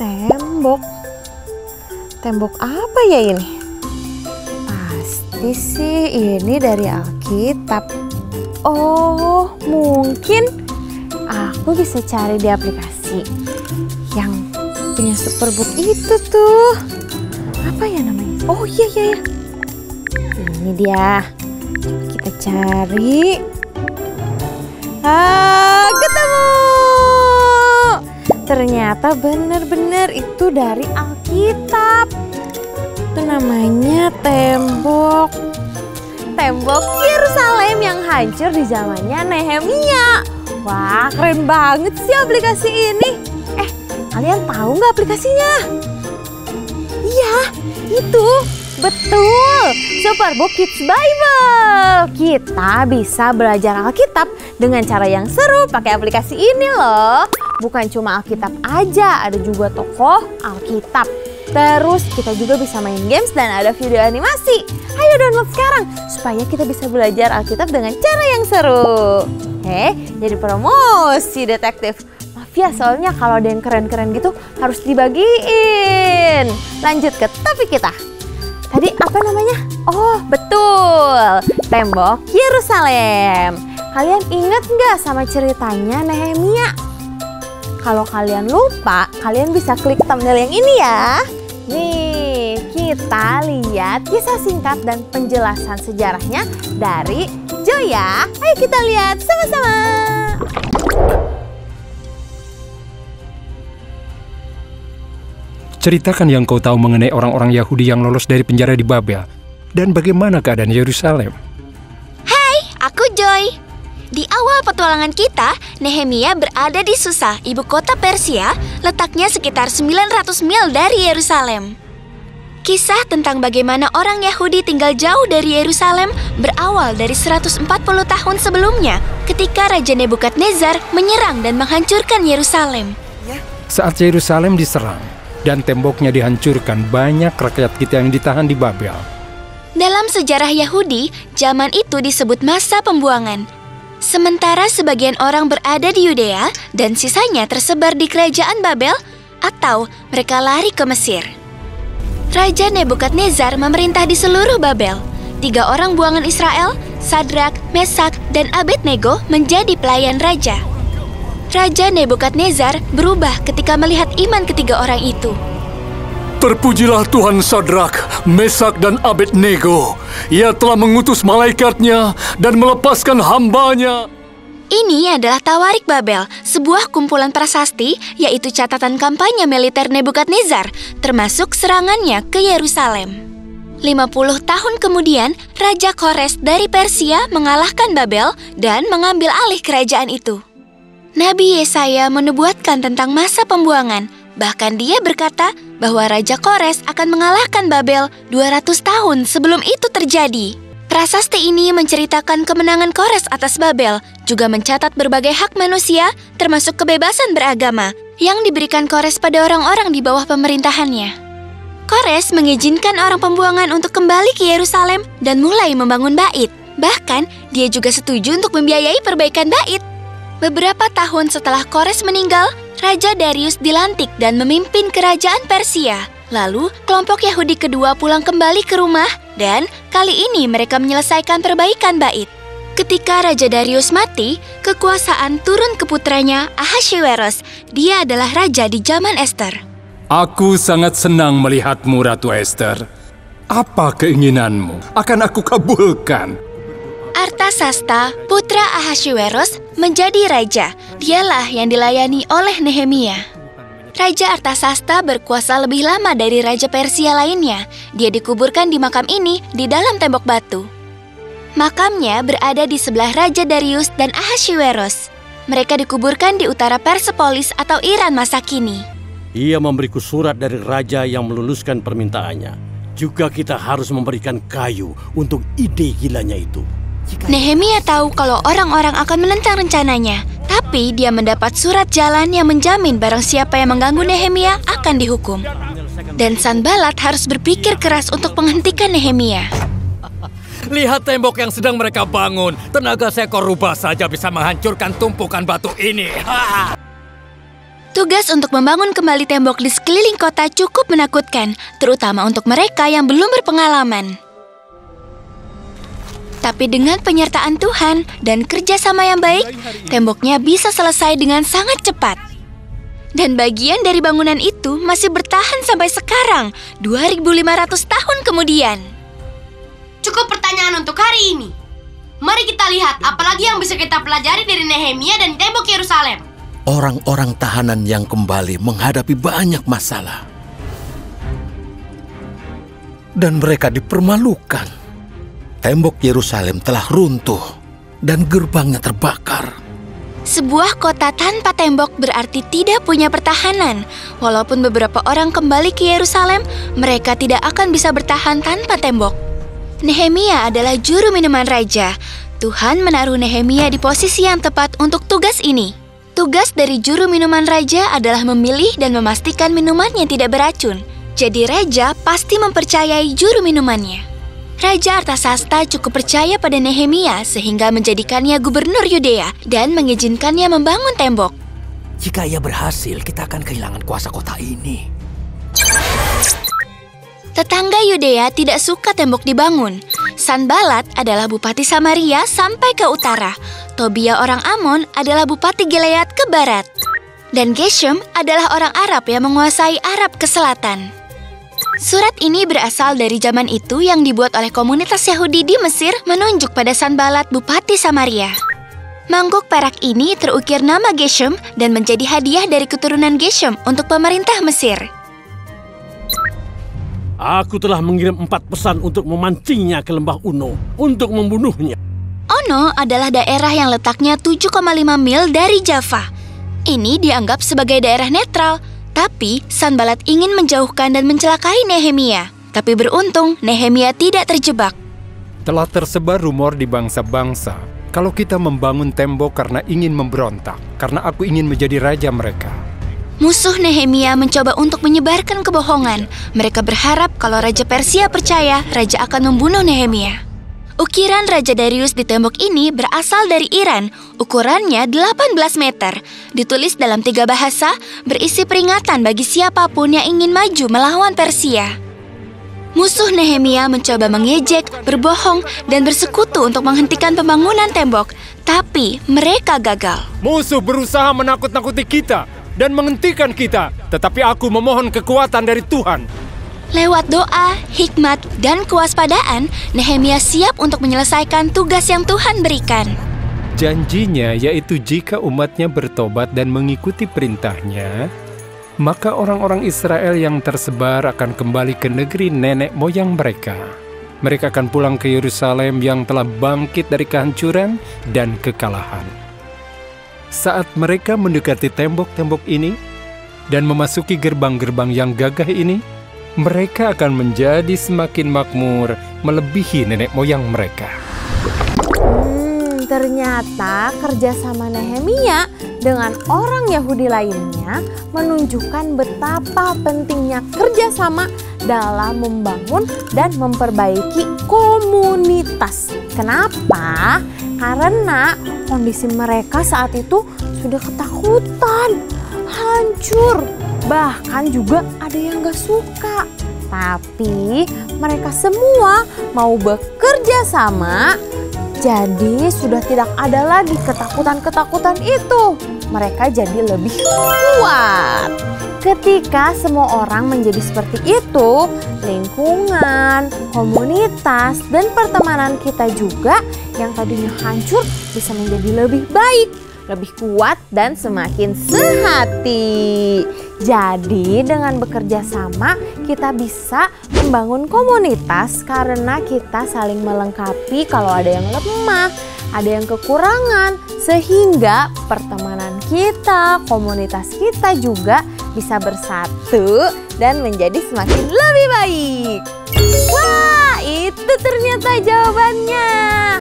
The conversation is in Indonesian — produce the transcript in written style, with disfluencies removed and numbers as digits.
tembok. Tembok apa ya ini? Pasti sih ini dari Alkitab. Oh, mungkin aku bisa cari di aplikasi yang punya Superbook itu tuh. Apa ya namanya? Oh iya. Ini dia. Coba kita cari. Ketemu. Ternyata benar-benar itu dari Alkitab. Itu namanya tembok Yerusalem yang hancur di zamannya Nehemia. Wah, keren banget sih aplikasi ini. Kalian tahu nggak aplikasinya? Iya, itu betul, Superbook Kids Bible. Kita bisa belajar Alkitab dengan cara yang seru pakai aplikasi ini loh. Bukan cuma Alkitab aja, ada juga tokoh Alkitab. Terus kita juga bisa main games dan ada video animasi. Ayo download sekarang supaya kita bisa belajar Alkitab dengan cara yang seru. Jadi promosi detektif. Maaf ya, soalnya kalau ada yang keren-keren gitu harus dibagiin. Lanjut ke topik kita. Tadi apa namanya? Oh betul, tembok Yerusalem. Kalian ingat nggak sama ceritanya Nehemia? Kalau kalian lupa, kalian bisa klik thumbnail yang ini ya. Nih, kita lihat kisah singkat dan penjelasan sejarahnya dari Joya. Ayo kita lihat sama-sama. Ceritakan yang kau tahu mengenai orang-orang Yahudi yang lolos dari penjara di Babel. Dan bagaimana keadaan Yerusalem? Hai, aku Joy. Di awal petualangan kita, Nehemia berada di Susa, ibu kota Persia, letaknya sekitar 900 mil dari Yerusalem. Kisah tentang bagaimana orang Yahudi tinggal jauh dari Yerusalem berawal dari 140 tahun sebelumnya, ketika Raja Nebukadnezar menyerang dan menghancurkan Yerusalem. Saat Yerusalem diserang dan temboknya dihancurkan, banyak rakyat kita yang ditahan di Babel. Dalam sejarah Yahudi, zaman itu disebut masa pembuangan. Sementara sebagian orang berada di Yudea dan sisanya tersebar di kerajaan Babel atau mereka lari ke Mesir. Raja Nebukadnezar memerintah di seluruh Babel. 3 orang buangan Israel, Sadrak, Mesak, dan Abednego menjadi pelayan raja. Raja Nebukadnezar berubah ketika melihat iman ketiga orang itu. Terpujilah Tuhan Sadrak, Mesak, dan Abednego. Ia telah mengutus malaikatnya dan melepaskan hambanya. Ini adalah Tawarik Babel, sebuah kumpulan prasasti, yaitu catatan kampanye militer Nebukadnezar, termasuk serangannya ke Yerusalem. 50 tahun kemudian, Raja Kores dari Persia mengalahkan Babel dan mengambil alih kerajaan itu. Nabi Yesaya menubuatkan tentang masa pembuangan. Bahkan dia berkata bahwa Raja Kores akan mengalahkan Babel 200 tahun sebelum itu terjadi. Prasasti ini menceritakan kemenangan Kores atas Babel, juga mencatat berbagai hak manusia, termasuk kebebasan beragama, yang diberikan Kores pada orang-orang di bawah pemerintahannya. Kores mengizinkan orang pembuangan untuk kembali ke Yerusalem dan mulai membangun bait. Bahkan, dia juga setuju untuk membiayai perbaikan bait. Beberapa tahun setelah Kores meninggal, Raja Darius dilantik dan memimpin kerajaan Persia. Lalu, kelompok Yahudi kedua pulang kembali ke rumah dan kali ini mereka menyelesaikan perbaikan bait. Ketika Raja Darius mati, kekuasaan turun ke putranya Ahasveros. Dia adalah raja di zaman Ester. Aku sangat senang melihatmu, Ratu Ester. Apa keinginanmu? Akan aku kabulkan. Artasasta, putra Ahasveros, menjadi raja. Dialah yang dilayani oleh Nehemia. Raja Artasasta berkuasa lebih lama dari raja Persia lainnya. Dia dikuburkan di makam ini di dalam tembok batu. Makamnya berada di sebelah Raja Darius dan Ahasveros. Mereka dikuburkan di utara Persepolis atau Iran masa kini. Ia memberiku surat dari raja yang meluluskan permintaannya. Juga kita harus memberikan kayu untuk ide gilanya itu. Nehemia tahu kalau orang-orang akan menentang rencananya. Tapi dia mendapat surat jalan yang menjamin barang siapa yang mengganggu Nehemia akan dihukum. Dan Sanbalat harus berpikir keras untuk menghentikan Nehemia. Lihat tembok yang sedang mereka bangun. Tenaga seekor rubah saja bisa menghancurkan tumpukan batu ini. Tugas untuk membangun kembali tembok di sekeliling kota cukup menakutkan, terutama untuk mereka yang belum berpengalaman. Tapi dengan penyertaan Tuhan dan kerjasama yang baik, temboknya bisa selesai dengan sangat cepat. Dan bagian dari bangunan itu masih bertahan sampai sekarang, 2.500 tahun kemudian. Cukup pertanyaan untuk hari ini. Mari kita lihat apalagi yang bisa kita pelajari dari Nehemia dan tembok Yerusalem. Orang-orang tahanan yang kembali menghadapi banyak masalah. Dan mereka dipermalukan. Tembok Yerusalem telah runtuh dan gerbangnya terbakar. Sebuah kota tanpa tembok berarti tidak punya pertahanan. Walaupun beberapa orang kembali ke Yerusalem, mereka tidak akan bisa bertahan tanpa tembok. Nehemia adalah juru minuman raja. Tuhan menaruh Nehemia di posisi yang tepat untuk tugas ini. Tugas dari juru minuman raja adalah memilih dan memastikan minumannya tidak beracun. Jadi raja pasti mempercayai juru minumannya. Raja Artasasta cukup percaya pada Nehemia sehingga menjadikannya gubernur Yudea dan mengizinkannya membangun tembok. Jika ia berhasil, kita akan kehilangan kuasa kota ini. Tetangga Yudea tidak suka tembok dibangun. Sanbalat adalah bupati Samaria sampai ke utara. Tobia orang Amon adalah bupati Gilead ke barat. Dan Geshem adalah orang Arab yang menguasai Arab ke selatan. Surat ini berasal dari zaman itu yang dibuat oleh komunitas Yahudi di Mesir menunjuk pada Sanbalat bupati Samaria. Mangkuk perak ini terukir nama Geshem dan menjadi hadiah dari keturunan Geshem untuk pemerintah Mesir. Aku telah mengirim 4 pesan untuk memancingnya ke lembah Ono untuk membunuhnya. Ono adalah daerah yang letaknya 7,5 mil dari Java. Ini dianggap sebagai daerah netral, tapi Sanbalat ingin menjauhkan dan mencelakai Nehemia. Tapi beruntung, Nehemia tidak terjebak. Telah tersebar rumor di bangsa-bangsa kalau kita membangun tembok karena ingin memberontak, karena aku ingin menjadi raja mereka. Musuh Nehemia mencoba untuk menyebarkan kebohongan. Mereka berharap kalau Raja Persia percaya, Raja akan membunuh Nehemia. Ukiran Raja Darius di tembok ini berasal dari Iran. Ukurannya 18 meter. Ditulis dalam 3 bahasa, berisi peringatan bagi siapapun yang ingin maju melawan Persia. Musuh Nehemia mencoba mengejek, berbohong, dan bersekutu untuk menghentikan pembangunan tembok. Tapi mereka gagal. Musuh berusaha menakut-nakuti kita dan menghentikan kita, tetapi aku memohon kekuatan dari Tuhan. Lewat doa, hikmat, dan kewaspadaan, Nehemia siap untuk menyelesaikan tugas yang Tuhan berikan. Janjinya yaitu jika umatnya bertobat dan mengikuti perintahnya, maka orang-orang Israel yang tersebar akan kembali ke negeri nenek moyang mereka. Mereka akan pulang ke Yerusalem yang telah bangkit dari kehancuran dan kekalahan. Saat mereka mendekati tembok-tembok ini dan memasuki gerbang-gerbang yang gagah ini, mereka akan menjadi semakin makmur melebihi nenek moyang mereka. Ternyata kerjasama Nehemia dengan orang Yahudi lainnya menunjukkan betapa pentingnya kerjasama dalam membangun dan memperbaiki komunitas. Kenapa? Karena kondisi mereka saat itu sudah ketakutan, hancur, bahkan juga ada yang gak suka. Tapi mereka semua mau bekerja sama. Jadi sudah tidak ada lagi ketakutan-ketakutan itu. Mereka jadi lebih kuat. Ketika semua orang menjadi seperti itu, lingkungan, komunitas, dan pertemanan kita juga yang tadinya hancur bisa menjadi lebih baik, lebih kuat, dan semakin sehati. Jadi dengan bekerja sama kita bisa membangun komunitas karena kita saling melengkapi kalau ada yang lemah, ada yang kekurangan, sehingga pertemanan kita, komunitas kita juga bisa bersatu dan menjadi semakin lebih baik. Wah, itu ternyata jawabannya.